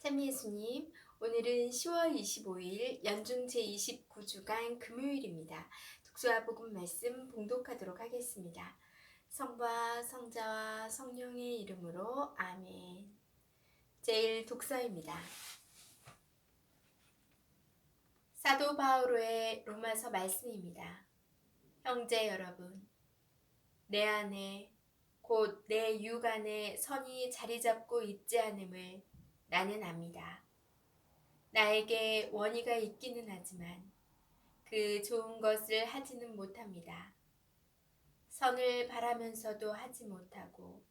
참미 예수님, 오늘은 10월 25일 연중 제29주간 금요일입니다. 독수와 복음 말씀 봉독하도록 하겠습니다. 성부와 성자와 성령의 이름으로 아멘. 제일 독서입니다. 사도 바오로의 로마서 말씀입니다. 형제 여러분, 내 안에 곧 내 육 안에 선이 자리 잡고 있지 않음을 나는 압니다. 나에게 원의가 있기는 하지만 그 좋은 것을 하지는 못합니다. 선을 바라면서도 하지 못하고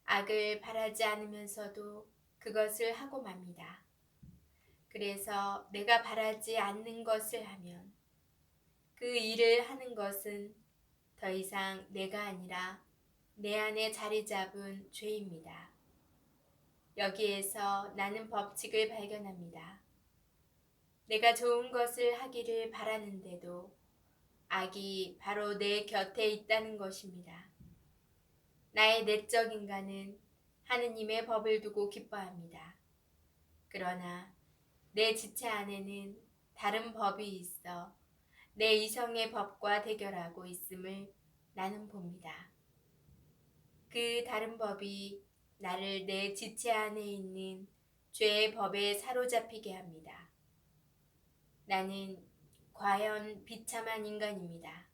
악을 바라지 않으면서도 그것을 하고 맙니다. 그래서 내가 바라지 않는 것을 하면 그 일을 하는 것은 더 이상 내가 아니라 내 안에 자리 잡은 죄입니다. 여기에서 나는 법칙을 발견합니다. 내가 좋은 것을 하기를 바라는데도 악이 바로 내 곁에 있다는 것입니다. 나의 내적 인간은 하느님의 법을 두고 기뻐합니다. 그러나 내 지체 안에는 다른 법이 있어 내 이성의 법과 대결하고 있음을 나는 봅니다. 그 다른 법이 나를 내 지체 안에 있는 죄의 법에 사로잡히게 합니다. 나는 과연 비참한 인간입니다.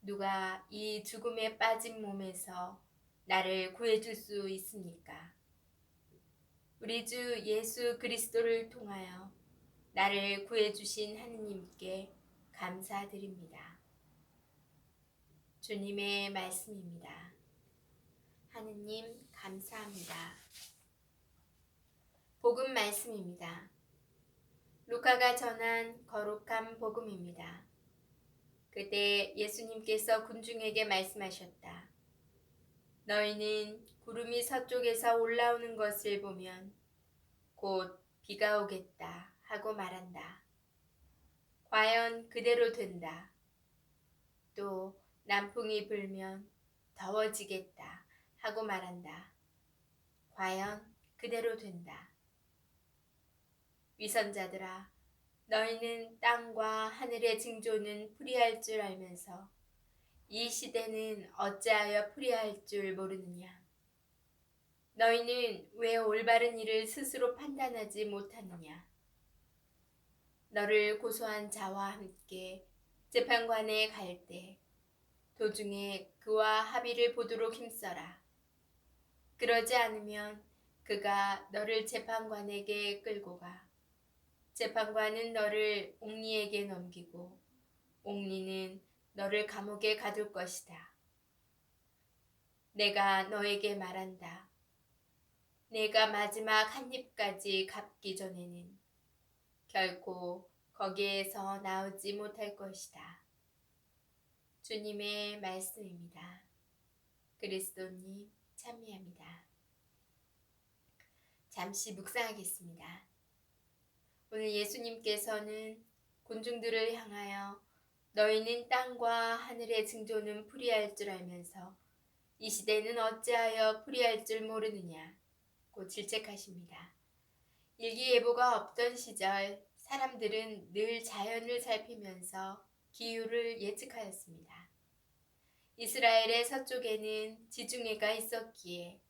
누가 이 죽음에 빠진 몸에서 나를 구해줄 수 있습니까? 우리 주 예수 그리스도를 통하여 나를 구해주신 하느님께 감사드립니다. 주님의 말씀입니다. 하느님 감사합니다. 복음 말씀입니다. 루카가 전한 거룩한 복음입니다. 그때 예수님께서 군중에게 말씀하셨다. 너희는 구름이 서쪽에서 올라오는 것을 보면 곧 비가 오겠다 하고 말한다. 과연 그대로 된다. 또 남풍이 불면 더워지겠다 하고 말한다. 과연 그대로 된다. 위선자들아, 너희는 땅과 하늘의 징조는 풀이할 줄 알면서 이 시대는 어찌하여 풀이할 줄 모르느냐. 너희는 왜 올바른 일을 스스로 판단하지 못하느냐. 너를 고소한 자와 함께 재판관에 갈 때 도중에 그와 합의를 보도록 힘써라. 그러지 않으면 그가 너를 재판관에게 끌고 가. 재판관은 너를 옥리에게 넘기고 옥리는 너를 감옥에 가둘 것이다. 내가 너에게 말한다. 내가 마지막 한 입까지 갚기 전에는 결코 거기에서 나오지 못할 것이다. 주님의 말씀입니다. 그리스도님 찬미합니다. 잠시 묵상하겠습니다. 오늘 예수님께서는 군중들을 향하여 너희는 땅과 하늘의 징조는 풀이할 줄 알면서 이 시대는 어찌하여 풀이할 줄 모르느냐고 질책하십니다. 일기예보가 없던 시절 사람들은 늘 자연을 살피면서 기후를 예측하였습니다. 이스라엘의 서쪽에는 지중해가 있었기에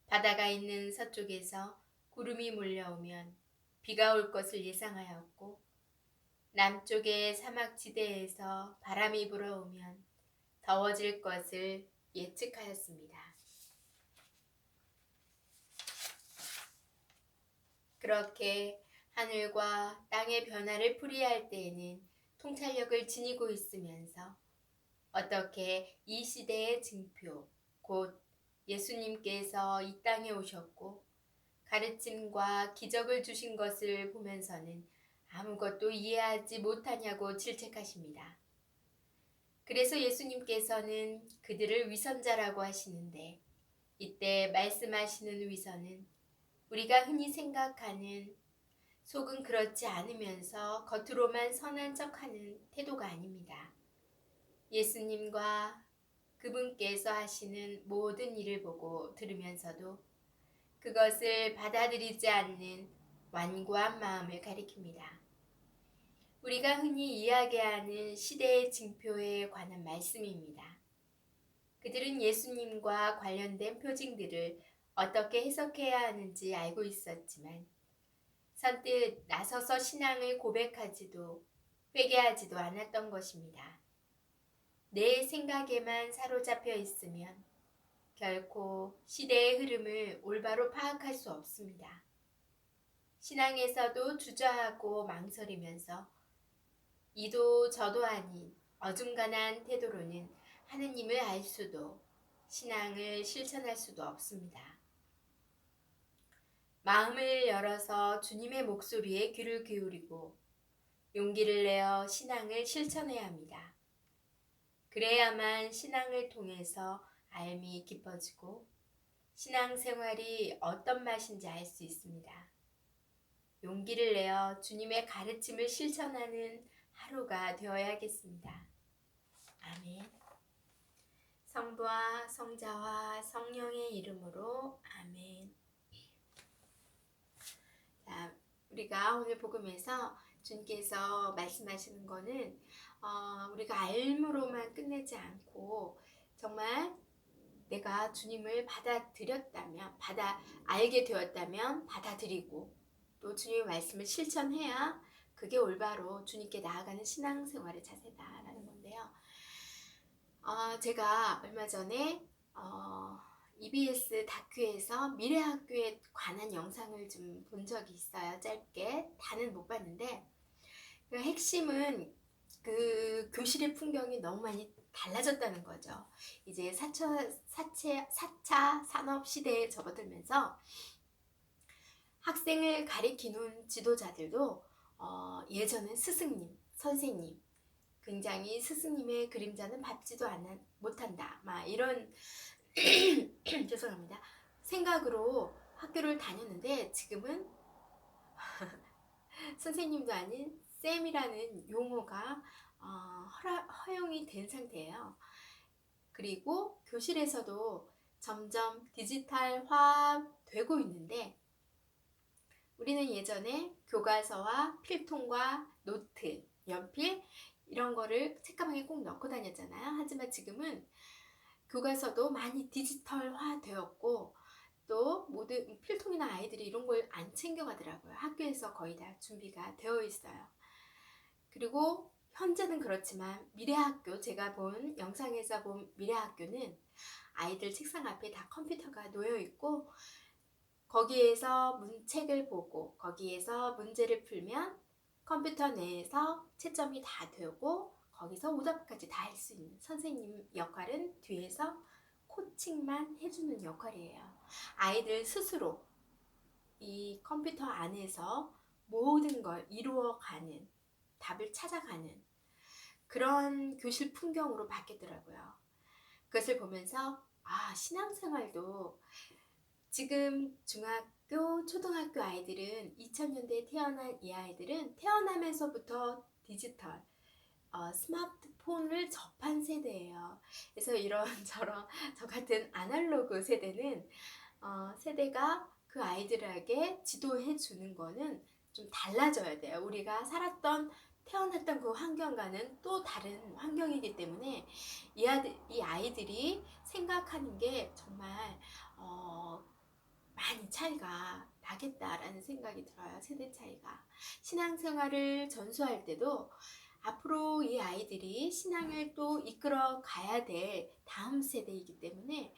바다가 있는 서쪽에서 구름이 몰려오면 비가 올 것을 예상하였고 남쪽의 사막지대에서 바람이 불어오면 더워질 것을 예측하였습니다. 그렇게 하늘과 땅의 변화를 풀이할 때에는 통찰력을 지니고 있으면서 어떻게 이 시대의 징표, 곧 예수님께서 이 땅에 오셨고 가르침과 기적을 주신 것을 보면서는 아무것도 이해하지 못하냐고 질책하십니다. 그래서 예수님께서는 그들을 위선자라고 하시는데 이때 말씀하시는 위선은 우리가 흔히 생각하는 속은 그렇지 않으면서 겉으로만 선한 척하는 태도가 아닙니다. 예수님과 그분께서 하시는 모든 일을 보고 들으면서도 그것을 받아들이지 않는 완고한 마음을 가리킵니다. 우리가 흔히 이야기하는 시대의 징표에 관한 말씀입니다. 그들은 예수님과 관련된 표징들을 어떻게 해석해야 하는지 알고 있었지만 선뜻 나서서 신앙을 고백하지도 회개하지도 않았던 것입니다. 내 생각에만 사로잡혀 있으면 결코 시대의 흐름을 올바로 파악할 수 없습니다. 신앙에서도 주저하고 망설이면서 이도 저도 아닌 어중간한 태도로는 하느님을 알 수도 신앙을 실천할 수도 없습니다. 마음을 열어서 주님의 목소리에 귀를 기울이고 용기를 내어 신앙을 실천해야 합니다. 그래야만 신앙을 통해서 알미 깊어지고 신앙생활이 어떤 맛인지 알 수 있습니다. 용기를 내어 주님의 가르침을 실천하는 하루가 되어야겠습니다. 아멘. 성부와 성자와 성령의 이름으로 아멘. 자, 우리가 오늘 복음에서 주님께서 말씀하시는 거는 우리가 알므로만 끝내지 않고 정말 내가 주님을 받아들였다면, 알게 되었다면 받아들이고 또 주님의 말씀을 실천해야 그게 올바로 주님께 나아가는 신앙생활의 자세다라는 건데요. 제가 얼마 전에 EBS 다큐에서 미래학교에 관한 영상을 좀 본 적이 있어요. 짧게 다는 못 봤는데 그 핵심은 그 교실의 풍경이 너무 많이 달라졌다는 거죠. 이제 4차 산업 시대에 접어들면서 학생을 가리키는 지도자들도 예전엔 스승님, 선생님, 굉장히 스승님의 그림자는 밟지도 못한다. 막 이런 죄송합니다. 생각으로 학교를 다녔는데 지금은 선생님도 아닌 쌤이라는 용어가 허용이 된 상태예요. 그리고 교실에서도 점점 디지털화 되고 있는데 우리는 예전에 교과서와 필통과 노트, 연필 이런 거를 책가방에 꼭 넣고 다녔잖아요. 하지만 지금은 교과서도 많이 디지털화 되었고 또 모든 필통이나 아이들이 이런 걸 안 챙겨가더라고요. 학교에서 거의 다 준비가 되어 있어요. 그리고 현재는 그렇지만 미래학교, 제가 본 영상에서 본 미래학교는 아이들 책상 앞에 다 컴퓨터가 놓여 있고 거기에서 책을 보고 거기에서 문제를 풀면 컴퓨터 내에서 채점이 다 되고 거기서 오답까지 다 할 수 있는 선생님 역할은 뒤에서 코칭만 해주는 역할이에요. 아이들 스스로 이 컴퓨터 안에서 모든 걸 이루어가는, 답을 찾아가는 그런 교실 풍경으로 바뀌더라고요. 그것을 보면서 신앙생활도 지금 중학교, 초등학교 아이들은 2000년대에 태어난 이 아이들은 태어나면서부터 디지털, 스마트폰을 접한 세대예요. 그래서 이런 저 같은 아날로그 세대는 세대가 그 아이들에게 지도해 주는 거는 좀 달라져야 돼요. 우리가 태어났던 그 환경과는 또 다른 환경이기 때문에 이 아이들이 생각하는 게 정말 많이 차이가 나겠다라는 생각이 들어요. 세대 차이가. 신앙생활을 전수할 때도 앞으로 이 아이들이 신앙을 또 이끌어 가야 될 다음 세대이기 때문에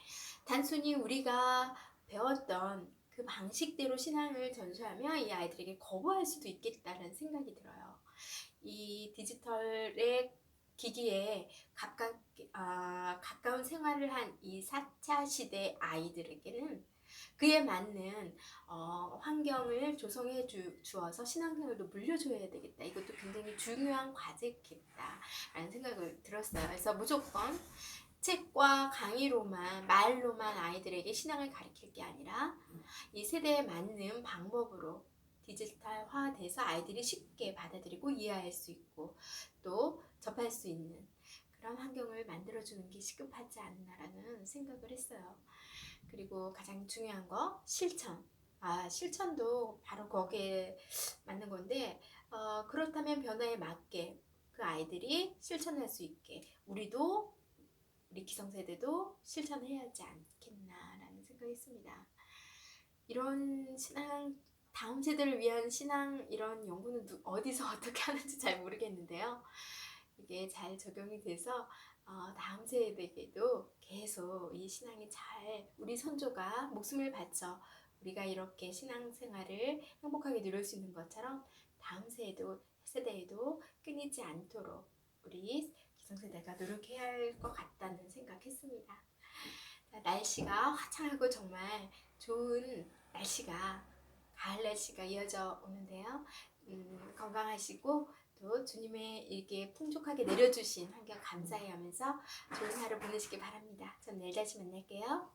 단순히 우리가 배웠던 그 방식대로 신앙을 전수하면 이 아이들에게 거부할 수도 있겠다는 생각이 들어요. 이 디지털의 기기에 가까운 생활을 한 이 4차 시대 아이들에게는 그에 맞는 환경을 조성해 주어서 신앙생활도 물려줘야 되겠다. 이것도 굉장히 중요한 과제겠다라는 생각을 들었어요. 그래서 무조건 책과 강의로만, 말로만 아이들에게 신앙을 가르칠 게 아니라 이 세대에 맞는 방법으로 디지털화돼서 아이들이 쉽게 받아들이고 이해할 수 있고 또 접할 수 있는 그런 환경을 만들어주는 게 시급하지 않나라는 생각을 했어요. 그리고 가장 중요한 거 실천. 실천도 바로 거기에 맞는 건데 그렇다면 변화에 맞게 그 아이들이 실천할 수 있게 우리 기성세대도 실천해야 하지 않겠나라는 생각이 있습니다. 이런 신앙, 다음 세대를 위한 신앙 이런 연구는 어디서 어떻게 하는지 잘 모르겠는데요. 이게 잘 적용이 돼서 다음 세대에게도 계속 이 신앙이 잘 우리 선조가 목숨을 바쳐 우리가 이렇게 신앙생활을 행복하게 누릴 수 있는 것처럼 다음 세대에도 끊이지 않도록 우리 기성세대가 노력해야 할 것 같다는 생각했습니다. 자, 날씨가 화창하고 정말 좋은 날씨가 가을 날씨가 이어져 오는데요. 건강하시고 또 주님의 이렇게 풍족하게 내려주신 환경 감사히 하면서 좋은 하루 보내시기 바랍니다. 전 내일 다시 만날게요.